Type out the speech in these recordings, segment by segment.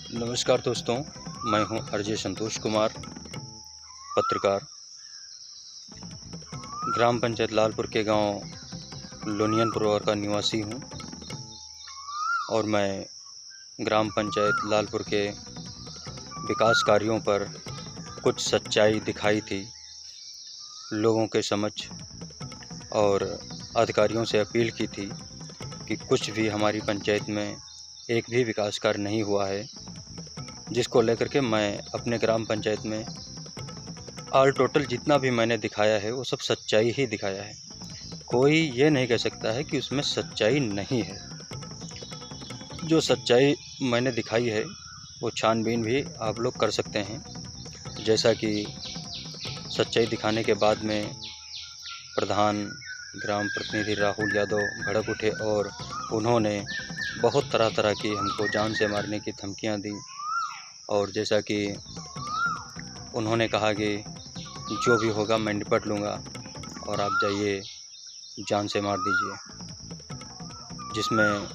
नमस्कार दोस्तों, मैं हूं आरजे संतोष कुमार, पत्रकार। ग्राम पंचायत लालपुर के गांव लोनियनपुर का निवासी हूं और मैं ग्राम पंचायत लालपुर के विकास कार्यों पर कुछ सच्चाई दिखाई थी लोगों के समक्ष और अधिकारियों से अपील की थी कि कुछ भी हमारी पंचायत में एक भी विकास कार्य नहीं हुआ है, जिसको लेकर के मैं अपने ग्राम पंचायत में ऑल टोटल जितना भी मैंने दिखाया है वो सब सच्चाई ही दिखाया है। कोई ये नहीं कह सकता है कि उसमें सच्चाई नहीं है। जो सच्चाई मैंने दिखाई है वो छानबीन भी आप लोग कर सकते हैं। जैसा कि सच्चाई दिखाने के बाद में प्रधान ग्राम प्रतिनिधि राहुल यादव भड़क उठे और उन्होंने बहुत तरह तरह की हमको जान से मारने की धमकियां दी। और जैसा कि उन्होंने कहा कि जो भी होगा मैं निपट लूँगा और आप जाइए जान से मार दीजिए, जिसमें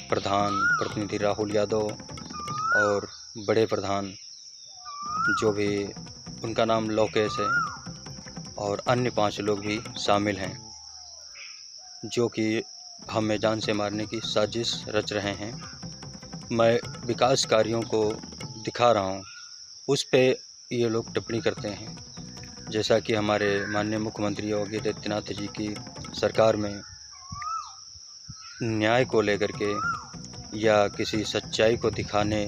प्रधान प्रतिनिधि राहुल यादव और बड़े प्रधान जो भी उनका नाम लोकेश है और अन्य 5 लोग भी शामिल हैं, जो कि हमें जान से मारने की साजिश रच रहे हैं। मैं विकास कार्यों को दिखा रहा हूँ, उस पे ये लोग टिप्पणी करते हैं। जैसा कि हमारे माननीय मुख्यमंत्री योगी आदित्यनाथ जी की सरकार में न्याय को लेकर के या किसी सच्चाई को दिखाने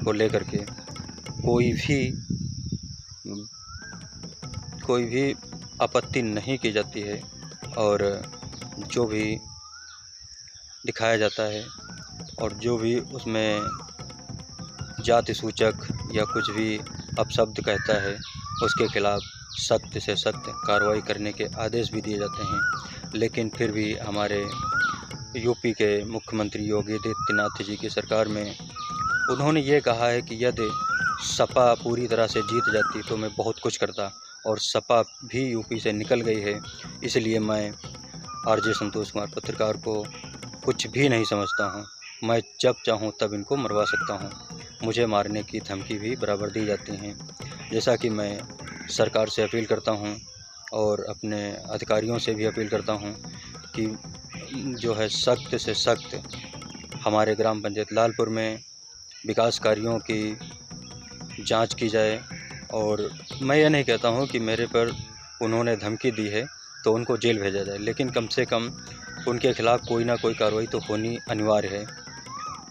को लेकर के कोई भी आपत्ति नहीं की जाती है और जो भी दिखाया जाता है और जो भी उसमें जाति सूचक या कुछ भी अपशब्द कहता है उसके खिलाफ सख्त से सख्त कार्रवाई करने के आदेश भी दिए जाते हैं। लेकिन फिर भी हमारे यूपी के मुख्यमंत्री योगी आदित्यनाथ जी की सरकार में उन्होंने ये कहा है कि यदि सपा पूरी तरह से जीत जाती तो मैं बहुत कुछ करता, और सपा भी यूपी से निकल गई है। इसलिए मैं आरजे संतोष कुमार पत्रकार को कुछ भी नहीं समझता हूँ। मैं जब चाहूँ तब इनको मरवा सकता हूँ। मुझे मारने की धमकी भी बराबर दी जाती हैं। जैसा कि मैं सरकार से अपील करता हूँ और अपने अधिकारियों से भी अपील करता हूँ कि जो है सख्त से सख्त हमारे ग्राम पंचायत लालपुर में विकास कार्यों की जांच की जाए। और मैं ये नहीं कहता हूँ कि मेरे पर उन्होंने धमकी दी है तो उनको जेल भेजा जाए, लेकिन कम से कम उनके खिलाफ़ कोई ना कोई कार्रवाई तो होनी अनिवार्य है।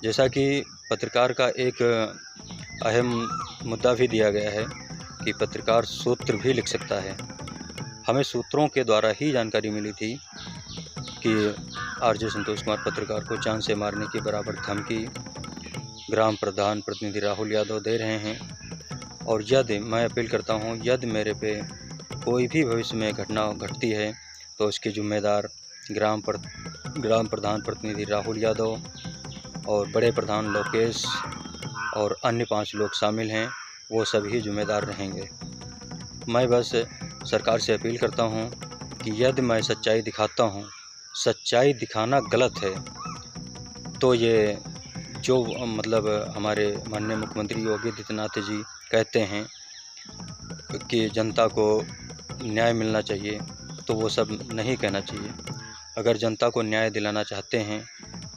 जैसा कि पत्रकार का एक अहम मुद्दा भी दिया गया है कि पत्रकार सूत्र भी लिख सकता है। हमें सूत्रों के द्वारा ही जानकारी मिली थी कि आरजे संतोष कुमार पत्रकार को जान से मारने की बराबर धमकी ग्राम प्रधान प्रतिनिधि राहुल यादव दे रहे हैं। और यदि मैं अपील करता हूं, यदि मेरे पे कोई भी भविष्य में घटना घटती है तो उसके जिम्मेदार ग्राम प्रधान प्रतिनिधि राहुल यादव और बड़े प्रधान लोकेश और अन्य 5 लोग शामिल हैं, वो सभी जिम्मेदार रहेंगे। मैं बस सरकार से अपील करता हूं कि यदि मैं सच्चाई दिखाता हूं, सच्चाई दिखाना गलत है, तो ये जो हमारे माननीय मुख्यमंत्री योगी आदित्यनाथ जी कहते हैं कि जनता को न्याय मिलना चाहिए, तो वो सब नहीं कहना चाहिए। अगर जनता को न्याय दिलाना चाहते हैं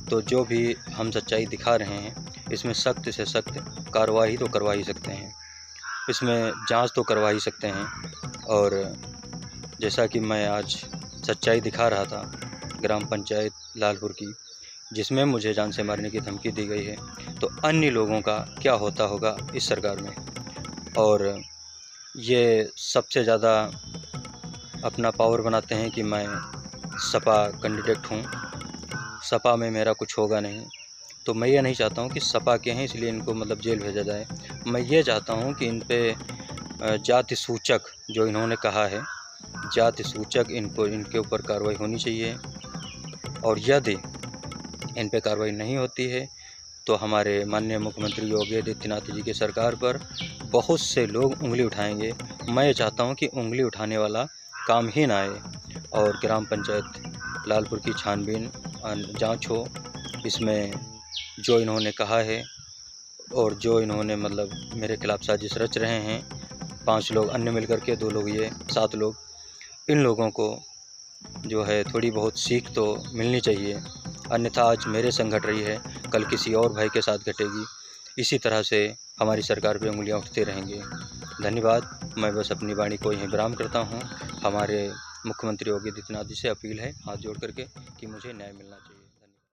तो जो भी हम सच्चाई दिखा रहे हैं इसमें सख्त से सख्त कार्रवाई तो करवा ही सकते हैं, इसमें जांच तो करवा ही सकते हैं। और जैसा कि मैं आज सच्चाई दिखा रहा था ग्राम पंचायत लालपुर की, जिसमें मुझे जान से मारने की धमकी दी गई है, तो अन्य लोगों का क्या होता होगा इस सरकार में। और ये सबसे ज़्यादा अपना पावर बनाते हैं कि मैं सपा कैंडिडेट हूँ, सपा में मेरा कुछ होगा नहीं। तो मैं ये नहीं चाहता हूँ कि सपा के हैं इसलिए इनको जेल भेजा जाए। मैं ये चाहता हूँ कि इन पे जाति सूचक जो इन्होंने कहा है, जाति सूचक इनके ऊपर कार्रवाई होनी चाहिए। और यदि इन पे कार्रवाई नहीं होती है तो हमारे माननीय मुख्यमंत्री योगी आदित्यनाथ जी की सरकार पर बहुत से लोग उंगली उठाएंगे। मैं ये चाहता हूँ कि उंगली उठाने वाला काम ही ना आए और ग्राम पंचायत लालपुर की छानबीन जांच हो। इसमें जो इन्होंने कहा है और जो इन्होंने मतलब मेरे खिलाफ़ साजिश रच रहे हैं, 5 लोग अन्य मिल कर के, 2 लोग ये, 7 लोग, इन लोगों को जो है थोड़ी बहुत सीख तो मिलनी चाहिए। अन्यथा आज मेरे संग घट रही है, कल किसी और भाई के साथ घटेगी। इसी तरह से हमारी सरकार पे उंगलियां उठते रहेंगे। धन्यवाद। मैं बस अपनी वाणी को यहीं विराम करता हूं। हमारे मुख्यमंत्री योगी आदित्यनाथ जी से अपील है हाथ जोड़ करके कि मुझे न्याय मिलना चाहिए।